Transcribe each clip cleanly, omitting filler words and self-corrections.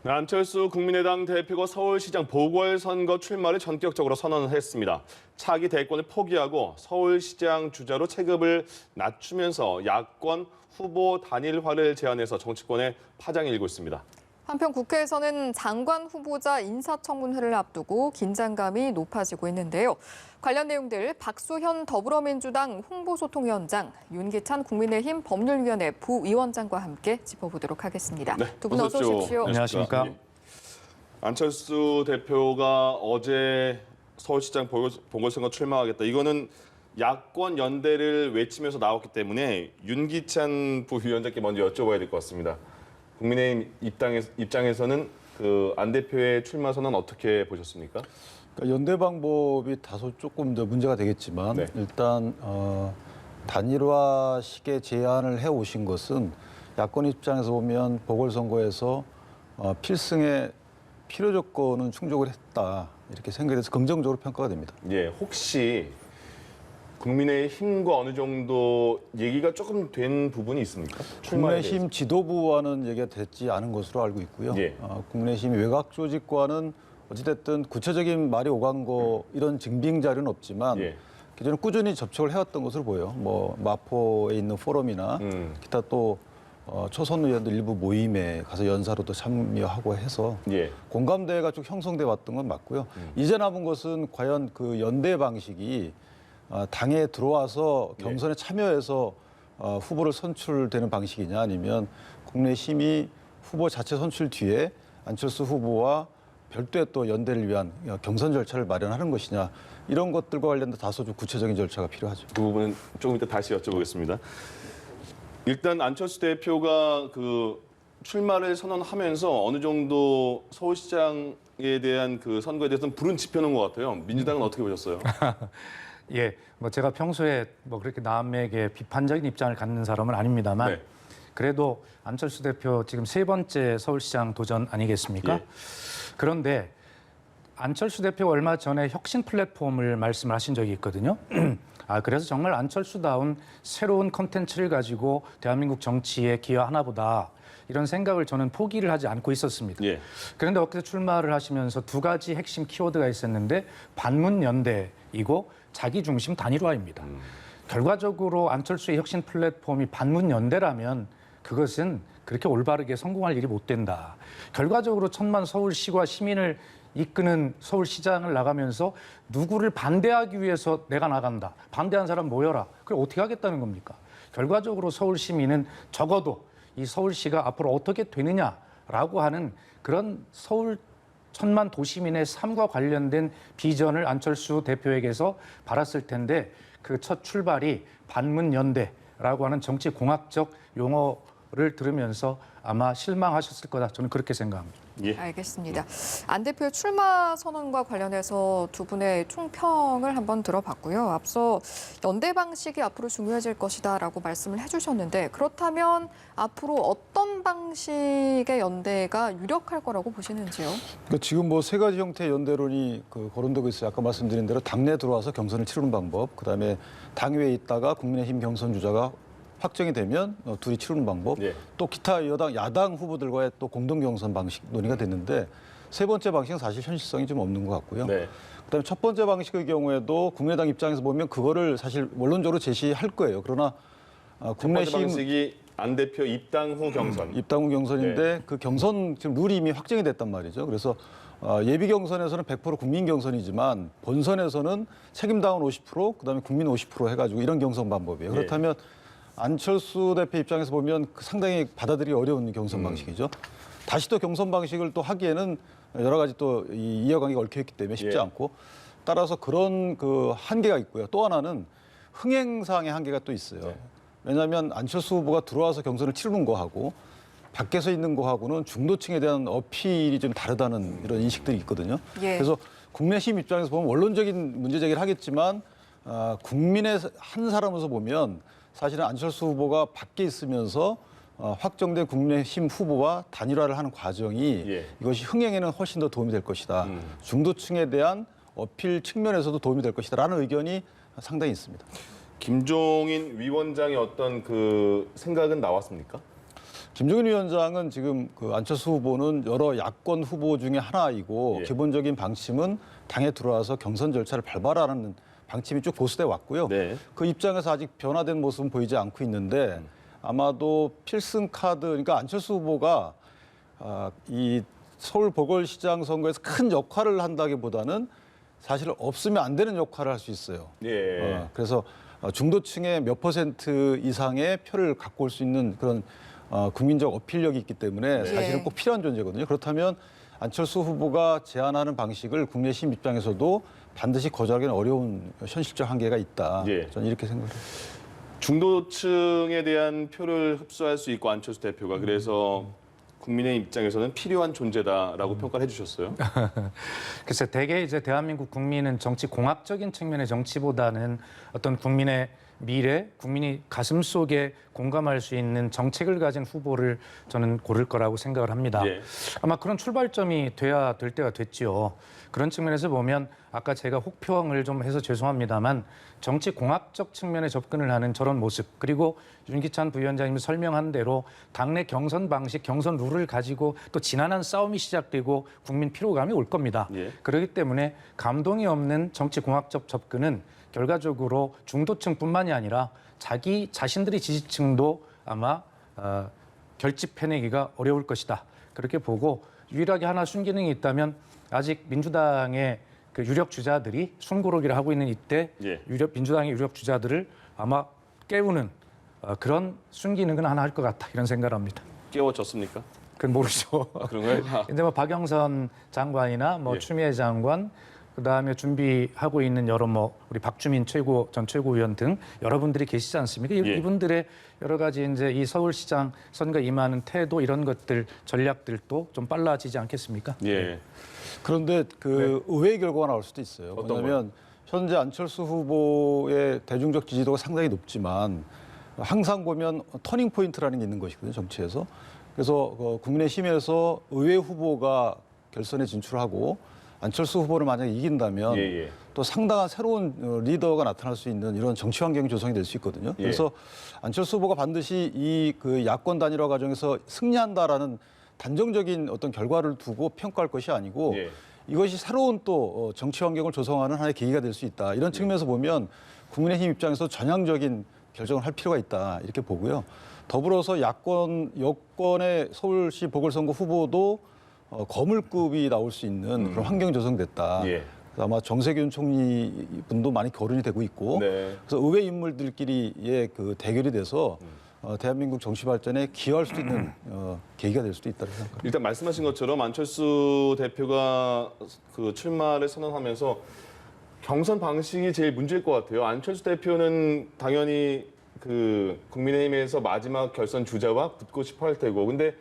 안철수 국민의당 대표가 서울시장 보궐선거 출마를 전격적으로 선언했습니다. 차기 대권을 포기하고 서울시장 주자로 체급을 낮추면서 야권 후보 단일화를 제안해서 정치권에 파장이 일고 있습니다. 한편 국회에서는 장관 후보자 인사청문회를 앞두고 긴장감이 높아지고 있는데요. 관련 내용들 박수현 더불어민주당 홍보소통위원장, 윤기찬 국민의힘 법률위원회 부위원장과 함께 짚어보도록 하겠습니다. 네, 두 분 어서 오십시오. 안녕하십니까. 안철수 대표가 어제 서울시장 보궐선거 출마하겠다. 이거는 야권 연대를 외치면서 나왔기 때문에 윤기찬 부위원장께 먼저 여쭤봐야 될 것 같습니다. 국민의힘 입장에서는 그 안 대표의 출마 선언 어떻게 보셨습니까? 그러니까 연대 방법이 다소 조금 더 문제가 되겠지만 네. 일단 단일화식의 제안을 해오신 것은 야권 입장에서 보면 보궐선거에서 필승의 필요 조건은 충족을 했다 이렇게 생각이 돼서 긍정적으로 평가가 됩니다. 예, 혹시 국민의힘과 어느 정도 얘기가 조금 된 부분이 있습니까? 출마에 국민의힘 대해서. 지도부와는 얘기가 됐지 않은 것으로 알고 있고요. 예. 국민의힘 외곽 조직과는 어찌됐든 구체적인 말이 오간 거 이런 증빙 자료는 없지만 예. 기존에 꾸준히 접촉을 해왔던 것으로 보여요. 뭐 마포에 있는 포럼이나 기타 또 초선 의원들 일부 모임에 가서 연사로도 참여하고 해서 예. 공감대가 쭉 형성돼 왔던 건 맞고요. 이제 남은 것은 과연 그 연대 방식이 당에 들어와서 경선에 참여해서 후보를 선출되는 방식이냐 아니면 국민의힘이 후보 자체 선출 뒤에 안철수 후보와 별도의 또 연대를 위한 경선 절차를 마련하는 것이냐 이런 것들과 관련된 다소 좀 구체적인 절차가 필요하죠. 그 부분은 조금 이따 다시 여쭤보겠습니다. 일단 안철수 대표가 그 출마를 선언하면서 어느 정도 서울시장에 대한 그 선거에 대해서는 불은 지펴놓은 것 같아요. 민주당은 어떻게 보셨어요? 예, 뭐 제가 평소에 뭐 그렇게 남에게 비판적인 입장을 갖는 사람은 아닙니다만 네. 그래도 안철수 대표 지금 세 번째 서울시장 도전 아니겠습니까? 예. 그런데 안철수 대표가 얼마 전에 혁신 플랫폼을 말씀을 하신 적이 있거든요. 그래서 정말 안철수다운 새로운 컨텐츠를 가지고 대한민국 정치에 기여하나 보다 이런 생각을 저는 포기를 하지 않고 있었습니다. 예. 그런데 엊그제 출마를 하시면서 두 가지 핵심 키워드가 있었는데 반문연대이고 자기중심 단일화입니다. 결과적으로 안철수의 혁신 플랫폼이 반문연대라면 그것은 그렇게 올바르게 성공할 일이 못 된다. 결과적으로 천만 서울시와 시민을 이끄는 서울시장을 나가면서 누구를 반대하기 위해서 내가 나간다. 반대한 사람 모여라. 그걸 어떻게 하겠다는 겁니까? 결과적으로 서울 시민은 적어도 이 서울시가 앞으로 어떻게 되느냐라고 하는 그런 서울 천만 도시민의 삶과 관련된 비전을 안철수 대표에게서 바랐을 텐데 그 첫 출발이 반문연대라고 하는 정치공학적 용어를 들으면서 아마 실망하셨을 거다. 저는 그렇게 생각합니다. 예. 알겠습니다. 안 대표의 출마 선언과 관련해서 두 분의 총평을 한번 들어봤고요. 앞서 연대 방식이 앞으로 중요해질 것이다라고 말씀을 해주셨는데 그렇다면 앞으로 어떤 방식의 연대가 유력할 거라고 보시는지요? 그러니까 지금 뭐 세 가지 형태의 연대론이 거론되고 있어요. 아까 말씀드린 대로 당내 들어와서 경선을 치르는 방법, 그다음에 당외에 있다가 국민의힘 경선 주자가 확정이 되면 둘이 치르는 방법, 예. 또 기타 야당 후보들과의 또 공동 경선 방식 논의가 됐는데 세 번째 방식은 사실 현실성이 좀 없는 것 같고요. 네. 그다음에 첫 번째 방식의 경우에도 국민의당 입장에서 보면 그거를 사실 원론적으로 제시할 거예요. 그러나 첫 번째 국내심 방식이 안 대표 입당 후 경선. 입당 후 경선인데 그 경선 지금 룰이 이미 확정이 됐단 말이죠. 그래서 예비 경선에서는 100% 국민 경선이지만 본선에서는 책임당원 50%, 그다음에 국민 50% 해가지고 이런 경선 방법이에요. 그렇다면 안철수 대표 입장에서 보면 상당히 받아들이기 어려운 경선 방식이죠. 다시 또 경선 방식을 또 하기에는 여러 가지 또 이해관계가 얽혀있기 때문에 쉽지 예. 않고 따라서 그런 그 한계가 있고요. 또 하나는 흥행상의 한계가 또 있어요. 왜냐하면 안철수 후보가 들어와서 경선을 치르는 거하고 밖에서 있는 거하고는 중도층에 대한 어필이 좀 다르다는 이런 인식들이 있거든요. 예. 그래서 국내심 입장에서 보면 원론적인 문제 제기를 하겠지만 국민의 한 사람으로서 보면 사실은 안철수 후보가 밖에 있으면서 확정된 국민의힘 후보와 단일화를 하는 과정이 예. 이것이 흥행에는 훨씬 더 도움이 될 것이다. 중도층에 대한 어필 측면에서도 도움이 될 것이다라는 의견이 상당히 있습니다. 김종인 위원장의 어떤 그 생각은 나왔습니까? 김종인 위원장은 지금 그 안철수 후보는 여러 야권 후보 중에 하나이고 예. 기본적인 방침은 당에 들어와서 경선 절차를 밟아라는 방침이 쭉 보수돼 왔고요. 네. 그 입장에서 아직 변화된 모습은 보이지 않고 있는데 아마도 필승 카드, 그러니까 안철수 후보가 이 서울 보궐시장 선거에서 큰 역할을 한다기보다는 사실 없으면 안 되는 역할을 할 수 있어요. 예. 그래서 중도층의 몇 % 이상의 표를 갖고 올 수 있는 그런 국민적 어필력이 있기 때문에 사실은 예. 꼭 필요한 존재거든요. 그렇다면 안철수 후보가 제안하는 방식을 국내심 입장에서도 반드시 거절하기는 어려운 현실적 한계가 있다. 예. 저는 이렇게 생각해요. 중도층에 대한 표를 흡수할 수 있고 안철수 대표가 그래서 국민의 입장에서는 필요한 존재다라고 평가를 해주셨어요. 글쎄, 대개 이제 대한민국 국민은 정치 공학적인 측면의 정치보다는 어떤 국민의 미래, 국민이 가슴 속에 공감할 수 있는 정책을 가진 후보를 저는 고를 거라고 생각을 합니다. 예. 아마 그런 출발점이 돼야 될 때가 됐죠. 그런 측면에서 보면 아까 제가 혹평을 좀 해서 죄송합니다만 정치 공학적 측면에 접근을 하는 저런 모습, 그리고 윤기찬 부위원장님이 설명한 대로 당내 경선 방식, 경선 룰을 가지고 또 지난한 싸움이 시작되고 국민 피로감이 올 겁니다. 예. 그렇기 때문에 감동이 없는 정치 공학적 접근은 결과적으로 중도층뿐만이 아니라 자신들의 지지층도 아마 결집해내기가 어려울 것이다. 그렇게 보고 유일하게 하나 순기능이 있다면 아직 민주당의 그 유력 주자들이 숨고르기를 하고 있는 이때 예. 민주당의 유력 주자들을 아마 깨우는 그런 순기능은 하나 할 것 같다. 이런 생각을 합니다. 깨워졌습니까? 그건 모르죠. 그런가요? 근데 뭐 박영선 장관이나 뭐 예. 추미애 장관, 그다음에 준비하고 있는 여러 뭐 우리 박주민 전 최고위원 등 여러분들이 계시지 않습니까? 예. 이분들의 여러 가지 이제 이 서울시장 선거 임하는 태도 이런 것들 전략들도 좀 빨라지지 않겠습니까? 예. 그런데 그 의외의 결과가 나올 수도 있어요. 어떤 왜냐하면 현재 안철수 후보의 대중적 지지도가 상당히 높지만 항상 보면 터닝 포인트라는 게 있는 것이거든요, 정치에서. 그래서 국민의힘에서 의회 후보가 결선에 진출하고 안철수 후보를 만약에 이긴다면 예. 또 상당한 새로운 리더가 나타날 수 있는 이런 정치 환경이 조성이 될 수 있거든요. 예. 그래서 안철수 후보가 반드시 이 그 야권 단일화 과정에서 승리한다라는 단정적인 어떤 결과를 두고 평가할 것이 아니고 예. 이것이 새로운 또 정치 환경을 조성하는 하나의 계기가 될 수 있다. 이런 측면에서 보면 국민의힘 입장에서 전향적인 결정을 할 필요가 있다. 이렇게 보고요. 더불어서 여권의 서울시 보궐선거 후보도 거물급이 나올 수 있는 그런 환경이 조성됐다. 예. 그래서 아마 정세균 총리 분도 많이 거론이 되고 있고 네. 그래서 의회 인물들끼리의 그 대결이 돼서 대한민국 정치 발전에 기여할 수도 있는 계기가 될 수도 있다고 생각합니다. 일단 말씀하신 것처럼 안철수 대표가 그 출마를 선언하면서 경선 방식이 제일 문제일 것 같아요. 안철수 대표는 당연히 그 국민의힘에서 마지막 결선 주자와 붙고 싶어 할 테고, 근데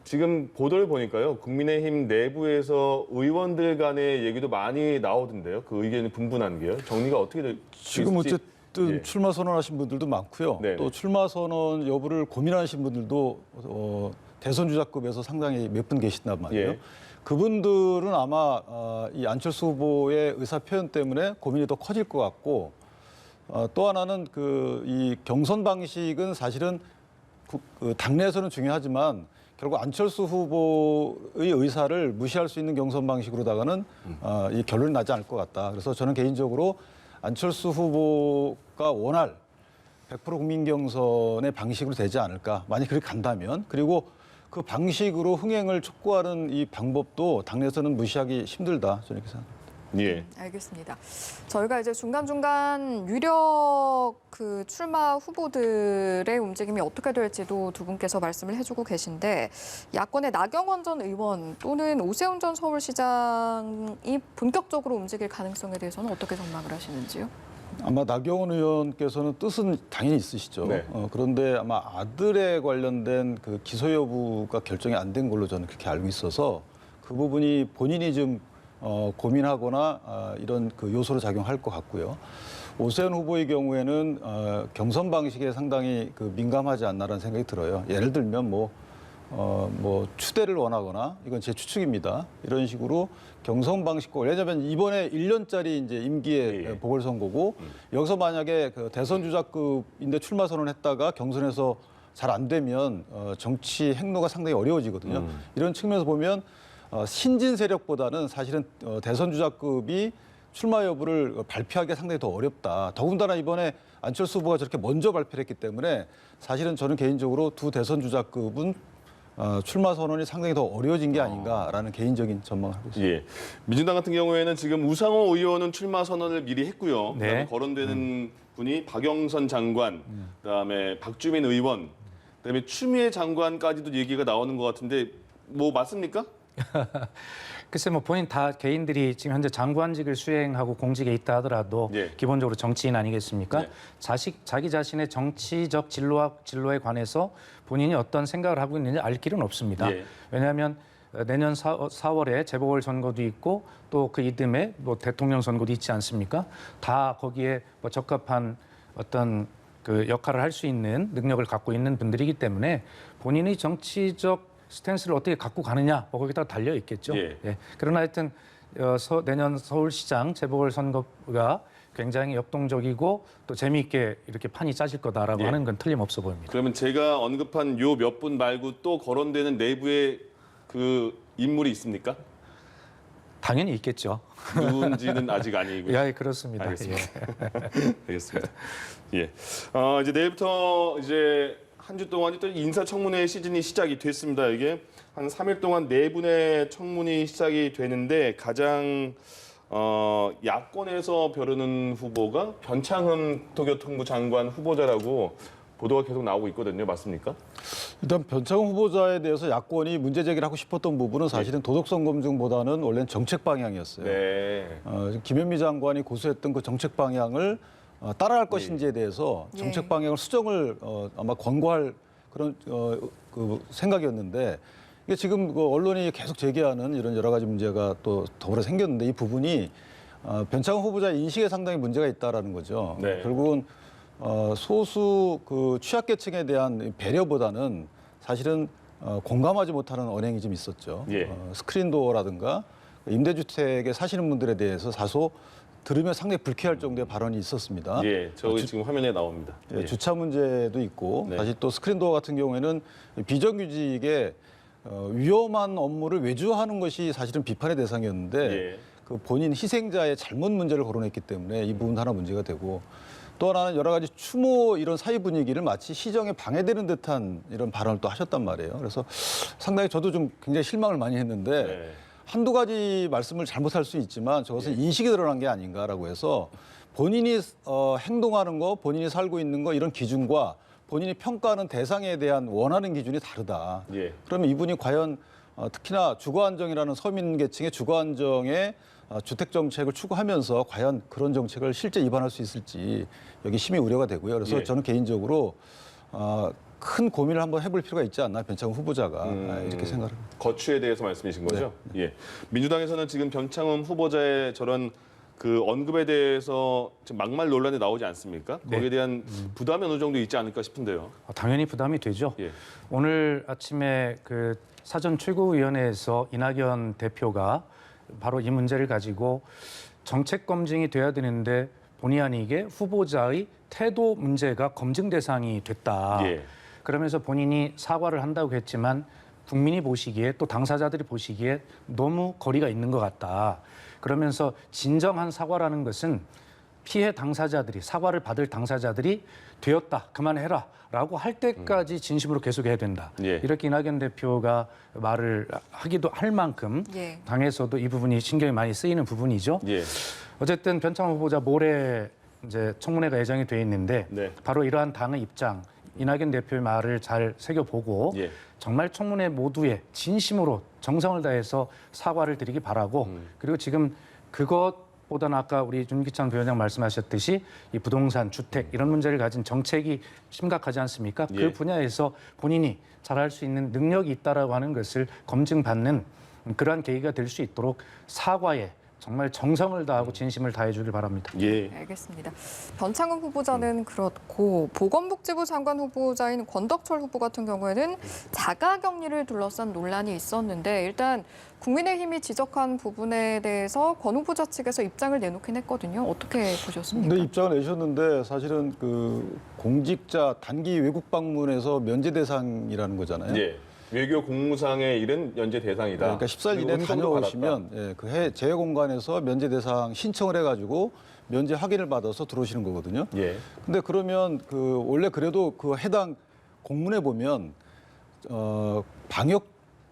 지금 보도를 보니까요, 국민의힘 내부에서 의원들 간의 얘기도 많이 나오던데요. 그 의견이 분분한 게요. 정리가 어떻게 될지. 지금 어쨌든 예. 출마 선언하신 분들도 많고요. 네네. 또 출마 선언 여부를 고민하신 분들도 대선 주자급에서 상당히 몇 분 계신단 말이에요. 예. 그분들은 아마 이 안철수 후보의 의사 표현 때문에 고민이 더 커질 것 같고 또 하나는 이 경선 방식은 사실은 그 당내에서는 중요하지만 결국 안철수 후보의 의사를 무시할 수 있는 경선 방식으로다가는 이 결론이 나지 않을 것 같다. 그래서 저는 개인적으로 안철수 후보가 원할 100% 국민 경선의 방식으로 되지 않을까. 만약 그렇게 간다면. 그리고 그 방식으로 흥행을 촉구하는 이 방법도 당내에서는 무시하기 힘들다. 저는 이렇게 생각합니다. 예. 알겠습니다. 저희가 이제 중간중간 유력 그 출마 후보들의 움직임이 어떻게 될지도 두 분께서 말씀을 해주고 계신데 야권의 나경원 전 의원 또는 오세훈 전 서울시장이 본격적으로 움직일 가능성에 대해서는 어떻게 전망을 하시는지요? 아마 나경원 의원께서는 뜻은 당연히 있으시죠. 네. 그런데 아마 아들에 관련된 그 기소 여부가 결정이 안 된 걸로 저는 그렇게 알고 있어서 그 부분이 본인이 좀 고민하거나 이런 그 요소로 작용할 것 같고요. 오세훈 후보의 경우에는 경선 방식에 상당히 그 민감하지 않나라는 생각이 들어요. 예를 들면 뭐 추대를 원하거나 이건 제 추측입니다. 이런 식으로 경선 방식과 왜냐하면 이번에 1년짜리 이제 임기의 예. 보궐선거고 여기서 만약에 그 대선 주자급인데 출마 선언했다가 경선에서 잘 안 되면 정치 행로가 상당히 어려워지거든요. 이런 측면에서 보면 신진 세력보다는 사실은 대선 주자급이 출마 여부를 발표하기가 상당히 더 어렵다. 더군다나 이번에 안철수 후보가 저렇게 먼저 발표를 했기 때문에 사실은 저는 개인적으로 두 대선 주자급은 출마 선언이 상당히 더 어려워진 게 아닌가라는 개인적인 전망을 하고 있습니다. 예. 민주당 같은 경우에는 지금 우상호 의원은 출마 선언을 미리 했고요. 네. 그다음에 거론되는 분이 박영선 장관, 그다음에 박주민 의원, 그다음에 추미애 장관까지도 얘기가 나오는 것 같은데 뭐 맞습니까? 글쎄 뭐 본인 다 개인들이 지금 현재 장관직을 수행하고 공직에 있다 하더라도 예. 기본적으로 정치인 아니겠습니까? 네. 자기 자신의 정치적 진로에 관해서 본인이 어떤 생각을 하고 있는지 알 길은 없습니다. 예. 왜냐하면 내년 4월에 재보궐 선거도 있고 또 그 이듬해 뭐 대통령 선거도 있지 않습니까? 다 거기에 뭐 적합한 어떤 그 역할을 할 수 있는 능력을 갖고 있는 분들이기 때문에 본인의 정치적 스탠스를 어떻게 갖고 가느냐 뭐 거기다 달려 있겠죠. 예. 예. 그러나 하여튼 내년 서울시장 재보궐 선거가 굉장히 역동적이고 또 재미있게 이렇게 판이 짜질 거다라고 예. 하는 건 틀림없어 보입니다. 그러면 제가 언급한 요 몇 분 말고 또 거론되는 내부에 그 인물이 있습니까? 당연히 있겠죠. 누군지는 아직 아니고요. 예, 그렇습니다. 알겠습니다. 예. 알겠습니다. 예. 이제 내일부터 이제 한 주 동안 또 인사청문회 시즌이 시작이 됐습니다. 이게 한 3일 동안 4분의 청문이 시작이 되는데 가장 야권에서 벼르는 후보가 변창흠 도교통부 장관 후보자라고 보도가 계속 나오고 있거든요. 맞습니까? 일단 변창흠 후보자에 대해서 야권이 문제 제기를 하고 싶었던 부분은 사실은 도덕성 검증보다는 원래는 정책 방향이었어요. 네. 김현미 장관이 고수했던 그 정책 방향을 따라갈 것인지에 대해서 정책 방향을 수정을 아마 권고할 그런 그 생각이었는데 이게 지금 그 언론이 계속 제기하는 이런 여러 가지 문제가 또 더불어 생겼는데 이 부분이 변창흠 후보자 인식에 상당히 문제가 있다라는 거죠. 네. 결국은 소수 그 취약계층에 대한 배려보다는 사실은 공감하지 못하는 언행이 좀 있었죠. 예. 스크린도어라든가 임대주택에 사시는 분들에 대해서 다소 들으면 상당히 불쾌할 정도의 발언이 있었습니다. 예. 저기 지금 화면에 나옵니다. 예. 주차 문제도 있고 네. 사실 또 스크린도어 같은 경우에는 비정규직에 위험한 업무를 외주하는 것이 사실은 비판의 대상이었는데 예. 그 본인 희생자의 잘못 문제를 거론했기 때문에 이 부분 하나 문제가 되고 또 하나는 여러 가지 추모 이런 사회 분위기를 마치 시정에 방해되는 듯한 이런 발언을 또 하셨단 말이에요. 그래서 상당히 저도 좀 굉장히 실망을 많이 했는데 네. 한두 가지 말씀을 잘못할 수 있지만 저것은 인식이 드러난 게 아닌가라고 해서 본인이 행동하는 거, 본인이 살고 있는 거 이런 기준과 본인이 평가하는 대상에 대한 원하는 기준이 다르다. 예. 그러면 이분이 과연 특히나 주거안정이라는 서민계층의 주거안정에 주택 정책을 추구하면서 과연 그런 정책을 실제 입안할 수 있을지 여기 심히 우려가 되고요. 그래서 예. 저는 개인적으로 큰 고민을 한번 해볼 필요가 있지 않나 변창흠 후보자가 이렇게 생각합니다. 거취에 대해서 말씀이신 거죠? 예. 민주당에서는 지금 변창흠 후보자의 저런 그 언급에 대해서 지금 막말 논란이 나오지 않습니까? 거기에 대한 부담이 어느 정도 있지 않을까 싶은데요. 당연히 부담이 되죠. 예. 오늘 아침에 그 사전 최고위원회에서 이낙연 대표가 바로 이 문제를 가지고 정책 검증이 돼야 되는데 본의 아니게 후보자의 태도 문제가 검증 대상이 됐다. 예. 그러면서 본인이 사과를 한다고 했지만 국민이 보시기에 또 당사자들이 보시기에 너무 거리가 있는 것 같다. 그러면서 진정한 사과라는 것은 피해 당사자들이 사과를 받을 당사자들이 되었다. 그만해라. 라고 할 때까지 진심으로 계속해야 된다. 예. 이렇게 이낙연 대표가 말을 하기도 할 만큼 예. 당에서도 이 부분이 신경이 많이 쓰이는 부분이죠. 예. 어쨌든 변창흠 후보자 모레 이제 청문회가 예정이 돼 있는데 네. 바로 이러한 당의 입장, 이낙연 대표의 말을 잘 새겨보고 예. 정말 청문회 모두에 진심으로 정성을 다해서 사과를 드리기 바라고 그리고 지금 그것보다는 아까 우리 윤기찬 부위원장 말씀하셨듯이 이 부동산, 주택 이런 문제를 가진 정책이 심각하지 않습니까? 예. 그 분야에서 본인이 잘할 수 있는 능력이 있다라고 하는 것을 검증받는 그러한 계기가 될 수 있도록 사과에 정말 정성을 다하고 진심을 다해주길 바랍니다. 예. 알겠습니다. 변창흠 후보자는 그렇고 보건복지부 장관 후보자인 권덕철 후보 같은 경우에는 자가격리를 둘러싼 논란이 있었는데 일단 국민의힘이 지적한 부분에 대해서 권 후보자 측에서 입장을 내놓긴 했거든요. 어떻게 보셨습니까? 네, 입장을 내셨는데 사실은 그 공직자 단기 외국 방문에서 면제 대상이라는 거잖아요. 예. 외교 공무상의 일은 연재 대상이다. 그러니까 14일 이내 그리고 응성도 다녀오시면 예, 그 해 재외공간에서 면제 대상 신청을 해가지고 면제 확인을 받아서 들어오시는 거거든요. 받았다. 예. 근데 그러면 그 원래 그래도 그 해당 공문에 보면 방역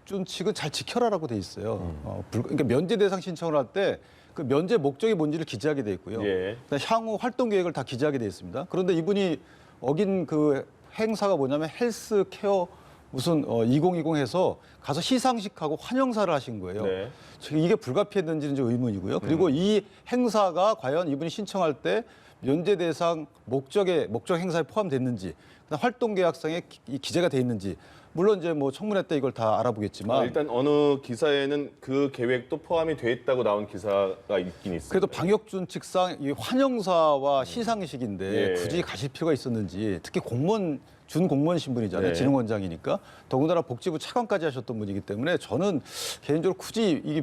준칙은 잘 지켜라라고 돼 있어요. 그러니까 면제 대상 신청을 할 때 그 면제 목적이 뭔지를 기재하게 돼 있고요. 예. 그다음에 향후 활동 계획을 다 기재하게 돼 있습니다. 그런데 이분이 어긴 그 행사가 뭐냐면 헬스케어 무슨 2020 해서 가서 시상식하고 환영사를 하신 거예요. 네. 지금 이게 불가피했는지는 좀 의문이고요. 그리고 이 행사가 과연 이분이 신청할 때 면제 대상 목적 행사에 포함됐는지, 그다음 활동 계약상에 기재가 돼 있는지, 물론 이제 뭐 청문회 때 이걸 다 알아보겠지만 일단 어느 기사에는 그 계획도 포함이 돼 있다고 나온 기사가 있긴 있습니다. 그래도 방역 준칙상 이 환영사와 시상식인데 예. 굳이 가실 필요가 있었는지, 특히 공무원 준공무원 신분이잖아요. 네. 진흥원장이니까 더군다나 복지부 차관까지 하셨던 분이기 때문에 저는 개인적으로 굳이 이게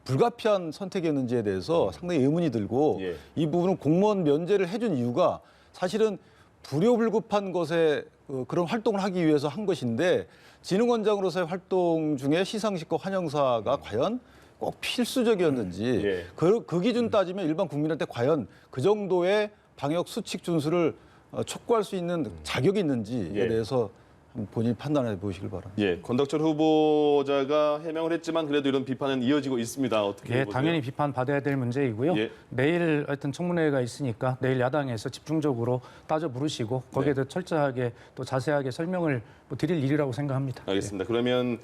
불가피한 선택이었는지에 대해서 상당히 의문이 들고 예. 이 부분은 공무원 면제를 해준 이유가 사실은 불효불급한 것에 그런 활동을 하기 위해서 한 것인데 진흥원장으로서의 활동 중에 시상식과 환영사가 과연 꼭 필수적이었는지 예. 그 기준 따지면 일반 국민한테 과연 그 정도의 방역 수칙 준수를 촉구할 수 있는 자격이 있는지에 예. 대해서 본인이 판단해 보시길 바랍니다. 예, 권덕철 후보자가 해명을 했지만 그래도 이런 비판은 이어지고 있습니다. 어떻게 예, 보세요? 당연히 비판 받아야 될 문제이고요. 예. 내일 하여튼 청문회가 있으니까 내일 야당에서 집중적으로 따져 부르시고 거기에 대해 철저하게 또 자세하게 설명을 드릴 일이라고 생각합니다. 알겠습니다. 그러면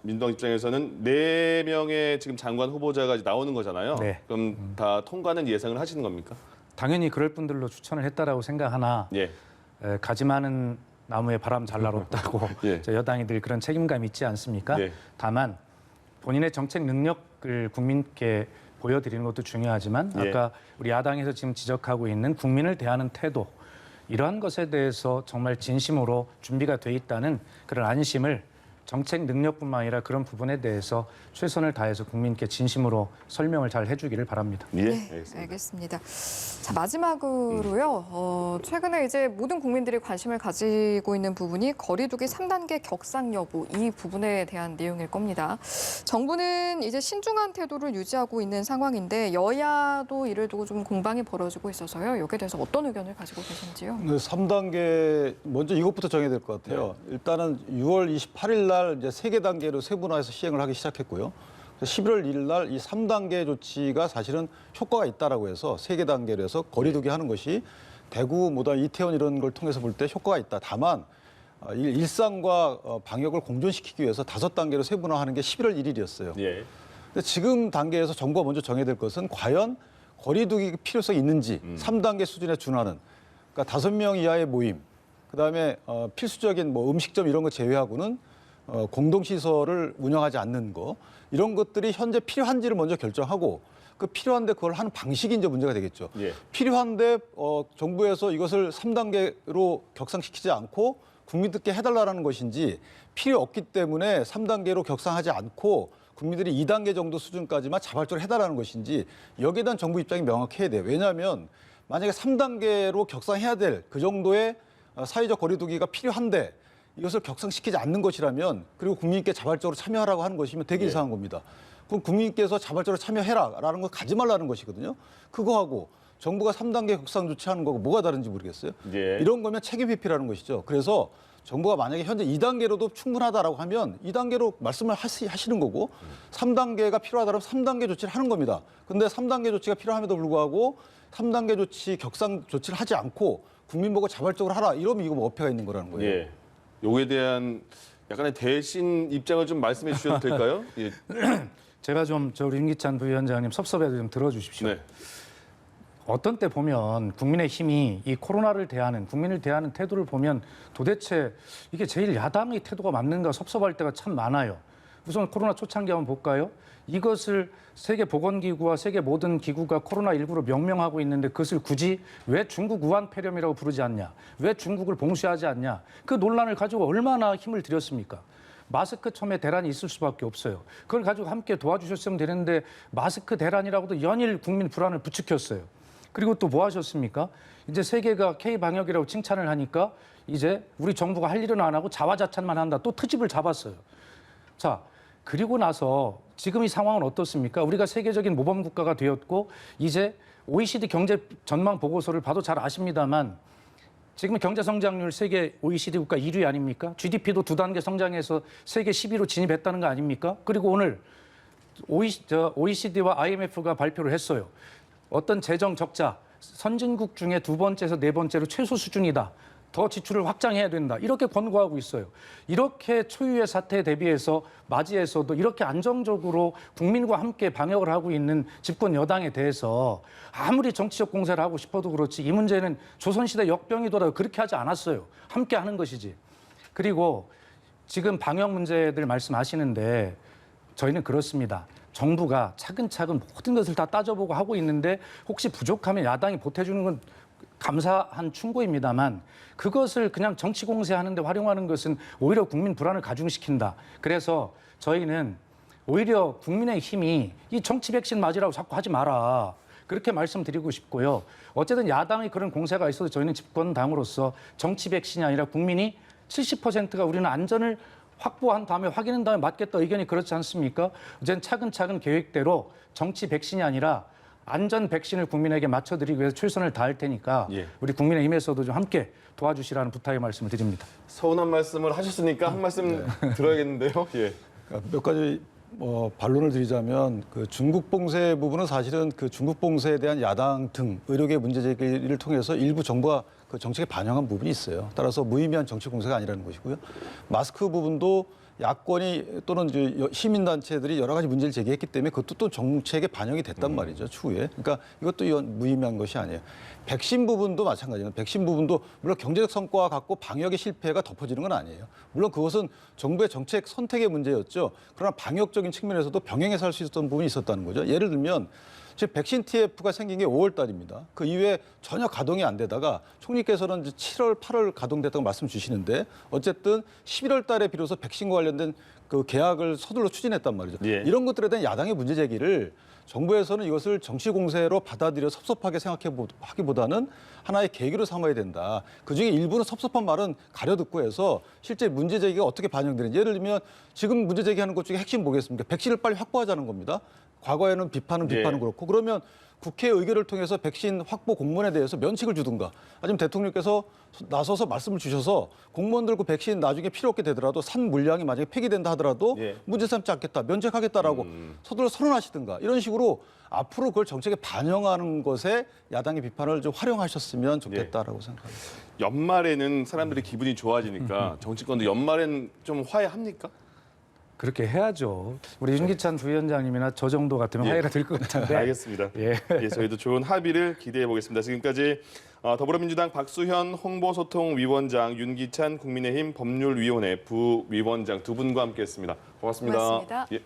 민주당 입장에서는 4명의 지금 장관 후보자가 나오는 거잖아요. 네. 그럼 다 통과는 예상을 하시는 겁니까? 당연히 그럴 분들로 추천을 했다라고 생각하나 예. 가지 많은 나무에 바람 잘 날없다고 예. 여당이 늘 그런 책임감 있지 않습니까? 예. 다만 본인의 정책 능력을 국민께 보여드리는 것도 중요하지만 예. 아까 우리 야당에서 지금 지적하고 있는 국민을 대하는 태도 이러한 것에 대해서 정말 진심으로 준비가 돼 있다는 그런 안심을 정책 능력뿐만 아니라 그런 부분에 대해서 최선을 다해서 국민께 진심으로 설명을 잘 해주기를 바랍니다. 예. 네, 알겠습니다. 알겠습니다. 자, 마지막으로요. 최근에 이제 모든 국민들이 관심을 가지고 있는 부분이 거리두기 3단계 격상 여부 이 부분에 대한 내용일 겁니다. 정부는 이제 신중한 태도를 유지하고 있는 상황인데 여야도 이를 두고 좀 공방이 벌어지고 있어서요. 여기에 대해서 어떤 의견을 가지고 계신지요? 3단계 먼저 이것부터 정해야 될 것 같아요. 일단은 6월 28일 날 이제 3개 단계로 세분화해서 시행을 하기 시작했고요. 11월 1일 날 이 3단계 조치가 사실은 효과가 있다라고 해서 3개 단계로 해서 거리두기 하는 것이 대구, 뭐다 이태원 이런 걸 통해서 볼 때 효과가 있다. 다만 일상과 방역을 공존시키기 위해서 5단계로 세분화하는 게 11월 1일이었어요. 예. 근데 지금 단계에서 정부가 먼저 정해야 될 것은 과연 거리두기 필요성이 있는지 3단계 수준에 준하는 그러니까 5명 이하의 모임, 그다음에 필수적인 뭐 음식점 이런 거 제외하고는 공동시설을 운영하지 않는 거 이런 것들이 현재 필요한지를 먼저 결정하고 그 필요한데 그걸 하는 방식이 이제 문제가 되겠죠. 예. 필요한데 정부에서 이것을 3단계로 격상시키지 않고 국민들께 해달라는 것인지 필요 없기 때문에 3단계로 격상하지 않고 국민들이 2단계 정도 수준까지만 자발적으로 해달라는 것인지 여기에 대한 정부 입장이 명확해야 돼요. 왜냐하면 만약에 3단계로 격상해야 될 그 정도의 사회적 거리두기가 필요한데 이것을 격상시키지 않는 것이라면 그리고 국민께 자발적으로 참여하라고 하는 것이면 되게 이상한 겁니다. 그럼 국민께서 자발적으로 참여해라라는 걸 가지 말라는 것이거든요. 그거하고 정부가 3단계 격상 조치하는 거고 뭐가 다른지 모르겠어요. 예. 이런 거면 책임 회피라는 것이죠. 그래서 정부가 만약에 현재 2단계로도 충분하다라고 하면 2단계로 말씀을 하시는 거고 3단계가 필요하다면 3단계 조치를 하는 겁니다. 근데 3단계 조치가 필요함에도 불구하고 3단계 조치 격상 조치를 하지 않고 국민 보고 자발적으로 하라 이러면 이거 뭐 어폐가 있는 거라는 거예요. 예. 요에 대한 약간의 대신 입장을 좀 말씀해 주셔도 될까요? 예. 제가 좀 우리 윤기찬 부위원장님 섭섭해도 좀 들어주십시오. 네. 어떤 때 보면 국민의 힘이 이 코로나를 대하는 국민을 대하는 태도를 보면 도대체 이게 제일 야당의 태도가 맞는가 섭섭할 때가 참 많아요. 우선 코로나 초창기 한번 볼까요? 이것을 세계보건기구와 세계 모든 기구가 코로나19로 명명하고 있는데 그것을 굳이 왜 중국 우한 폐렴이라고 부르지 않냐? 왜 중국을 봉쇄하지 않냐? 그 논란을 가지고 얼마나 힘을 들였습니까? 마스크 처음에 대란이 있을 수밖에 없어요. 그걸 가지고 함께 도와주셨으면 되는데 마스크 대란이라고도 연일 국민 불안을 부추겼어요. 그리고 또 뭐 하셨습니까? 이제 세계가 K-방역이라고 칭찬을 하니까 이제 우리 정부가 할 일은 안 하고 자화자찬만 한다. 또 트집을 잡았어요. 자, 그리고 나서 지금 이 상황은 어떻습니까? 우리가 세계적인 모범 국가가 되었고 이제 OECD 경제 전망 보고서를 봐도 잘 아십니다만 지금 경제 성장률 세계 OECD 국가 1위 아닙니까? GDP도 2단계 성장해서 세계 10위로 진입했다는 거 아닙니까? 그리고 오늘 OECD와 IMF가 발표를 했어요. 어떤 재정 적자, 선진국 중에 2번째에서 4번째로 최소 수준이다. 더 지출을 확장해야 된다. 이렇게 권고하고 있어요. 이렇게 초유의 사태에 대비해서 맞이해서도 이렇게 안정적으로 국민과 함께 방역을 하고 있는 집권 여당에 대해서 아무리 정치적 공세를 하고 싶어도 그렇지 이 문제는 조선시대 역병이더라도 그렇게 하지 않았어요. 함께 하는 것이지. 그리고 지금 방역 문제들 말씀하시는데 저희는 그렇습니다. 정부가 차근차근 모든 것을 다 따져보고 하고 있는데 혹시 부족하면 야당이 보태주는 건 감사한 충고입니다만 그것을 그냥 정치 공세하는 데 활용하는 것은 오히려 국민 불안을 가중시킨다. 그래서 저희는 오히려 국민의 힘이 이 정치 백신 맞으라고 자꾸 하지 마라. 그렇게 말씀드리고 싶고요. 어쨌든 야당이 그런 공세가 있어도 저희는 집권당으로서 정치 백신이 아니라 국민이 70%가 우리는 안전을 확보한 다음에 확인한 다음에 맞겠다 의견이 그렇지 않습니까? 이제는 차근차근 계획대로 정치 백신이 아니라 안전 백신을 국민에게 맞춰드리기 위해서 최선을 다할 테니까 예. 우리 국민의힘에서도 좀 함께 도와주시라는 부탁의 말씀을 드립니다. 서운한 말씀을 하셨으니까 한 말씀 들어야겠는데요. 예. 그러니까 몇 가지 반론을 드리자면 그 중국 봉쇄 부분은 사실은 그 중국 봉쇄에 대한 야당 등 의료계 문제 제기를 통해서 일부 정부가 그 정책에 반영한 부분이 있어요. 따라서 무의미한 정치 공세가 아니라는 것이고요. 마스크 부분도 야권이 또는 이제 시민단체들이 여러 가지 문제를 제기했기 때문에 그것도 또 정책에 반영이 됐단 말이죠, 추후에. 그러니까 이것도 무의미한 것이 아니에요. 백신 부분도 마찬가지예요. 백신 부분도 물론 경제적 성과와 같고 방역의 실패가 덮어지는 건 아니에요. 물론 그것은 정부의 정책 선택의 문제였죠. 그러나 방역적인 측면에서도 병행해서 할 수 있었던 부분이 있었다는 거죠. 예를 들면 지금 백신 TF가 생긴 게 5월 달입니다. 그 이후에 전혀 가동이 안 되다가 총리께서는 이제 7월, 8월 가동됐다고 말씀 주시는데 어쨌든 11월 달에 비로소 백신과 관련된 그 계약을 서둘러 추진했단 말이죠. 예. 이런 것들에 대한 야당의 문제 제기를 정부에서는 이것을 정치 공세로 받아들여 섭섭하게 생각하기보다는 하나의 계기로 삼아야 된다. 그중에 일부는 섭섭한 말은 가려듣고 해서 실제 문제 제기가 어떻게 반영되는지. 예를 들면 지금 문제 제기하는 것 중에 핵심 뭐겠습니까? 백신을 빨리 확보하자는 겁니다. 과거에는 비판은 예. 그렇고 그러면 국회 의결을 통해서 백신 확보 공문에 대해서 면책을 주든가 아니면 대통령께서 나서서 말씀을 주셔서 공무원들 그 백신 나중에 필요 없게 되더라도 산 물량이 만약에 폐기된다 하더라도 예. 문제 삼지 않겠다, 면책하겠다라고 서둘러 선언하시든가 이런 식으로 앞으로 그걸 정책에 반영하는 것에 야당의 비판을 좀 활용하셨으면 좋겠다라고 생각합니다. 연말에는 사람들이 기분이 좋아지니까 정치권도 연말엔 좀 화해합니까? 그렇게 해야죠. 우리 윤기찬 부위원장님이나 저 정도 같으면 예. 화해가 될 것 같은데. 알겠습니다. 예. 예, 저희도 좋은 합의를 기대해 보겠습니다. 지금까지 더불어민주당 박수현 홍보소통위원장, 윤기찬 국민의힘 법률위원회 부위원장 두 분과 함께했습니다. 고맙습니다. 고맙습니다. 예.